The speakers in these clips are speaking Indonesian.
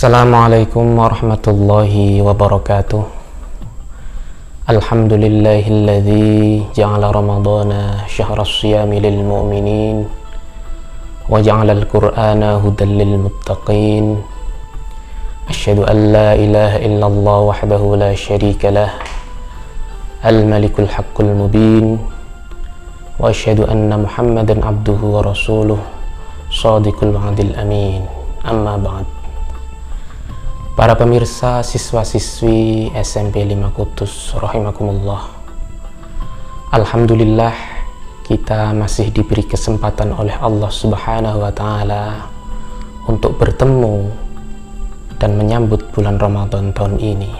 Assalamualaikum warahmatullahi wabarakatuh. Alhamdulillahilladzi ja'ala ramadana syahras siyami lil mu'minin wa ja'ala al-qur'ana hudan lil muttaqin. Asyhadu an la ilaha illallah wahdahu la syarika lah, al-malikul haqqul mubin, wa asyhadu anna Muhammadan abduhu wa rasuluh, shadiqul wa'dil amin. Amma ba'd. Para pemirsa, siswa-siswi SMP 5 Kudus rahimakumullah. Alhamdulillah, kita masih diberi kesempatan oleh Allah Subhanahu wa taala untuk bertemu dan menyambut bulan Ramadan tahun ini.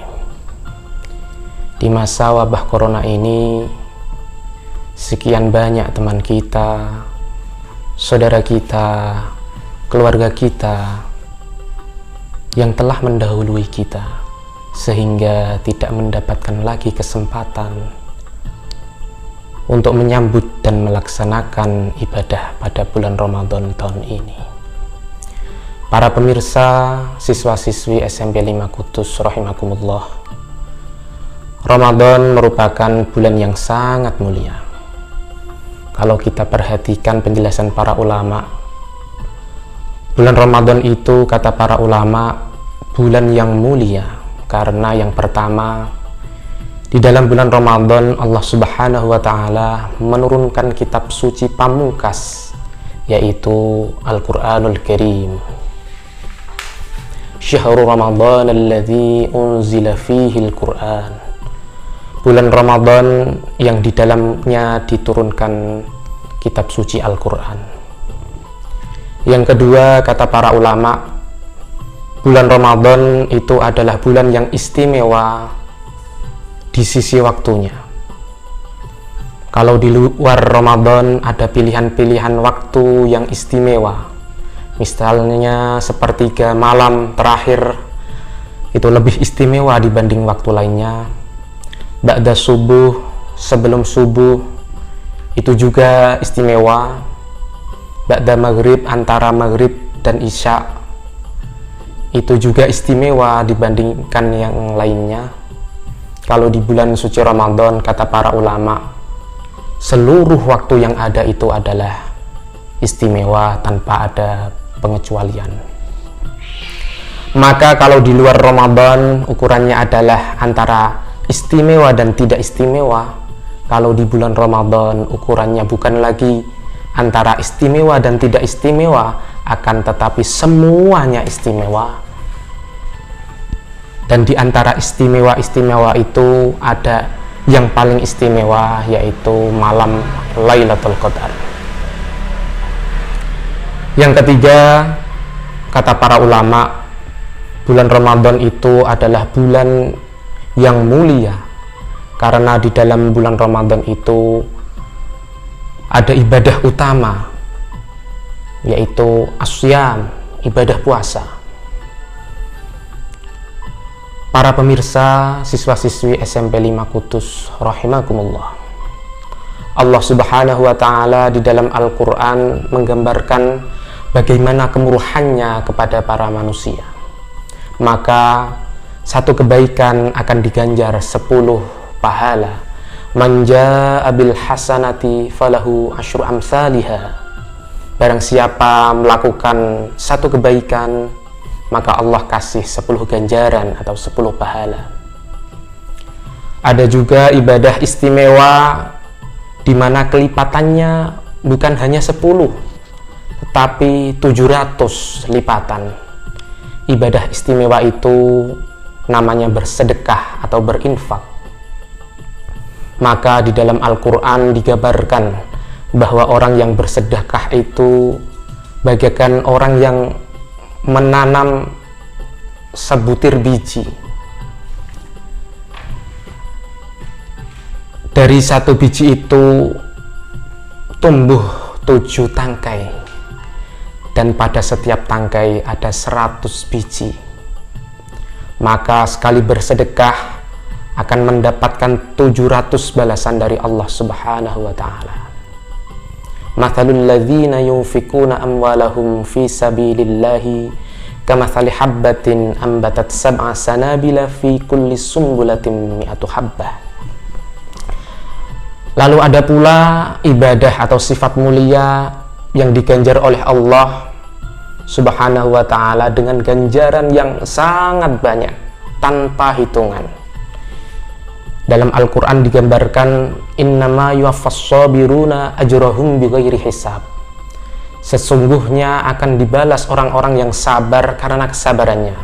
Di masa wabah corona ini, sekian banyak teman kita, saudara kita, keluarga kita yang telah mendahului kita sehingga tidak mendapatkan lagi kesempatan untuk menyambut dan melaksanakan ibadah pada bulan Ramadan tahun ini. Para pemirsa, siswa-siswi SMP 5 Kudus rahimakumullah, Ramadan merupakan bulan yang sangat mulia. Kalau kita perhatikan penjelasan para ulama, bulan Ramadan itu, kata para ulama, bulan yang mulia karena yang pertama, di dalam bulan Ramadan Allah Subhanahu wa taala menurunkan kitab suci pamungkas, yaitu Al-Qur'anul Karim. Syahrul Ramadan alladzi unzila fihi al-Qur'an. Bulan Ramadan yang di dalamnya diturunkan kitab suci Al-Qur'an. Yang kedua, kata para ulama, bulan Ramadan itu adalah bulan yang istimewa di sisi waktunya. Kalau di luar Ramadan ada pilihan-pilihan waktu yang istimewa, misalnya sepertiga malam terakhir itu lebih istimewa dibanding waktu lainnya. Ba'da subuh, sebelum subuh, itu juga istimewa. Ba'da maghrib, antara maghrib dan isya, itu juga istimewa dibandingkan yang lainnya. Kalau di bulan suci Ramadan, kata para ulama, seluruh waktu yang ada itu adalah istimewa tanpa ada pengecualian. Maka kalau di luar Ramadan ukurannya adalah antara istimewa dan tidak istimewa, kalau di bulan Ramadan ukurannya bukan lagi antara istimewa dan tidak istimewa, akan tetapi semuanya istimewa. Dan di antara istimewa-istimewa itu ada yang paling istimewa, yaitu malam Lailatul Qadar. Yang ketiga, kata para ulama, bulan Ramadan itu adalah bulan yang mulia karena di dalam bulan Ramadan itu ada ibadah utama, yaitu asyam, ibadah puasa. Para pemirsa, siswa-siswi SMP 5 Kudus rahimakumullah, Allah Subhanahu wa taala di dalam Al-Qur'an menggambarkan bagaimana kemurahannya kepada para manusia. Maka satu kebaikan akan diganjar 10 pahala. Man jaa'a bil hasanati falahu asyru amsalihha. Barang siapa melakukan satu kebaikan, maka Allah kasih 10 ganjaran atau 10 pahala. Ada juga ibadah istimewa di mana kelipatannya bukan hanya 10, tetapi 700 lipatan. Ibadah istimewa itu namanya bersedekah atau berinfak. Maka di dalam Al-Quran digambarkan bahwa orang yang bersedekah itu bagaikan orang yang menanam sebutir biji. Dari satu biji itu tumbuh 7 tangkai, dan pada setiap tangkai ada 100 biji. Maka sekali bersedekah akan mendapatkan 700 balasan dari Allah Subhanahu wa taala. Mathalul ladzina yunfikuna amwalahum fi sabilillahi kamathali habbatin ambatat sab'a sanabila fi kulli sumbulatin mi'atu habbah. Lalu ada pula ibadah atau sifat mulia yang diganjar oleh Allah Subhanahu wa ta'ala dengan ganjaran yang sangat banyak tanpa hitungan. Dalam Al-Quran digambarkan, innama yuwaffas sabiruna ajrahum bighairi hisab. Sesungguhnya akan dibalas orang-orang yang sabar karena kesabarannya.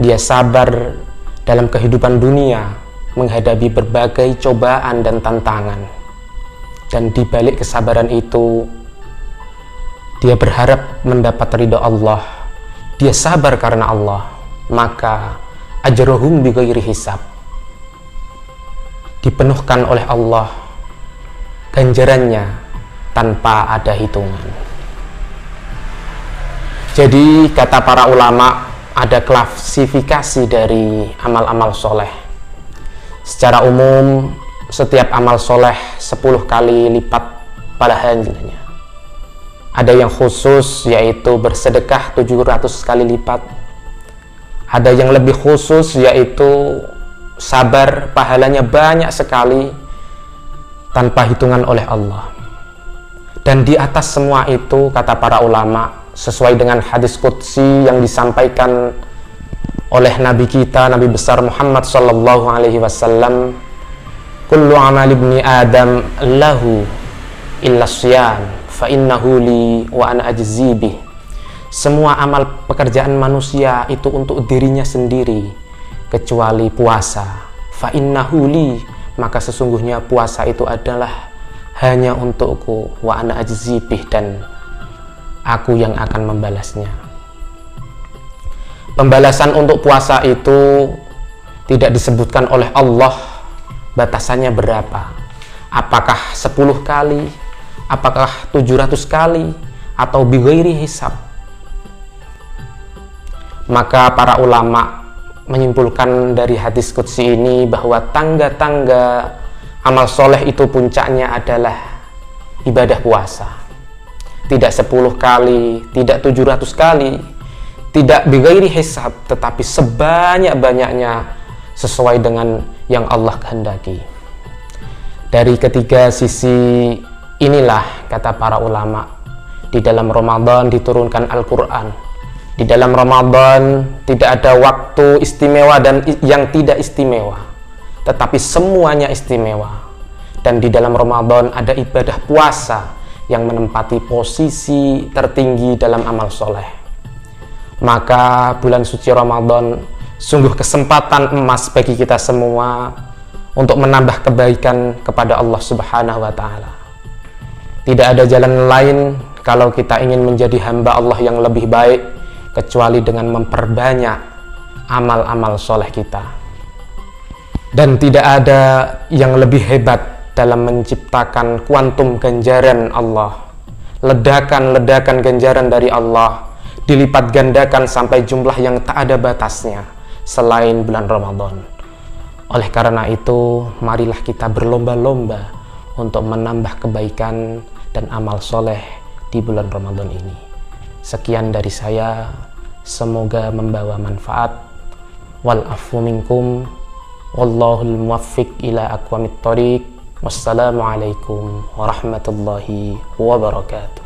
Dia sabar dalam kehidupan dunia menghadapi berbagai cobaan dan tantangan. Dan di balik kesabaran itu, dia berharap mendapat ridha Allah. Dia sabar karena Allah, maka ajrahum bighairi hisab, dipenuhkan oleh Allah ganjarannya tanpa ada hitungan. Jadi kata para ulama, ada klasifikasi dari amal-amal soleh. Secara umum, setiap amal soleh 10 kali lipat pahalanya. Ada yang khusus, yaitu bersedekah 700 kali lipat. Ada yang lebih khusus, yaitu sabar, pahalanya banyak sekali tanpa hitungan oleh Allah. Dan di atas semua itu, kata para ulama, sesuai dengan hadis qudsi yang disampaikan oleh Nabi kita, Nabi besar Muhammad sallallahu alaihi wasallam, kullu amal ibni Adam lahu illa siyam fa innahu li wa ana ajzi bih. Semua amal pekerjaan manusia itu untuk dirinya sendiri kecuali puasa. Fa innahu li, maka sesungguhnya puasa itu adalah hanya untukku, wa ana ajzi bih, dan aku yang akan membalasnya. Pembalasan untuk puasa itu tidak disebutkan oleh Allah batasannya berapa. Apakah 10 kali, apakah 700 kali, atau bighairi hisab. Maka para ulama menyimpulkan dari hadis qudsi ini bahwa tangga-tangga amal soleh itu puncaknya adalah ibadah puasa. Tidak 10 kali, tidak 700 kali, tidak bighairi hisab, tetapi sebanyak-banyaknya sesuai dengan yang Allah kehendaki. Dari ketiga sisi inilah, kata para ulama, di dalam Ramadan diturunkan Al-Quran. Di dalam Ramadan tidak ada waktu istimewa dan yang tidak istimewa, tetapi semuanya istimewa. Dan di dalam Ramadan ada ibadah puasa yang menempati posisi tertinggi dalam amal soleh. Maka bulan suci Ramadan sungguh kesempatan emas bagi kita semua untuk menambah kebaikan kepada Allah Subhanahu wa ta'ala. Tidak ada jalan lain kalau kita ingin menjadi hamba Allah yang lebih baik kecuali dengan memperbanyak amal-amal soleh kita. Dan tidak ada yang lebih hebat dalam menciptakan kuantum ganjaran Allah, ledakan-ledakan ganjaran dari Allah, dilipat gandakan sampai jumlah yang tak ada batasnya selain bulan Ramadan. Oleh karena itu, marilah kita berlomba-lomba untuk menambah kebaikan dan amal soleh di bulan Ramadan ini. Sekian dari saya, semoga membawa manfaat. Wal afu minkum, wallahul muwaffiq ila aqwamit thoriq. Wassalamualaikum warahmatullahi wabarakatuh.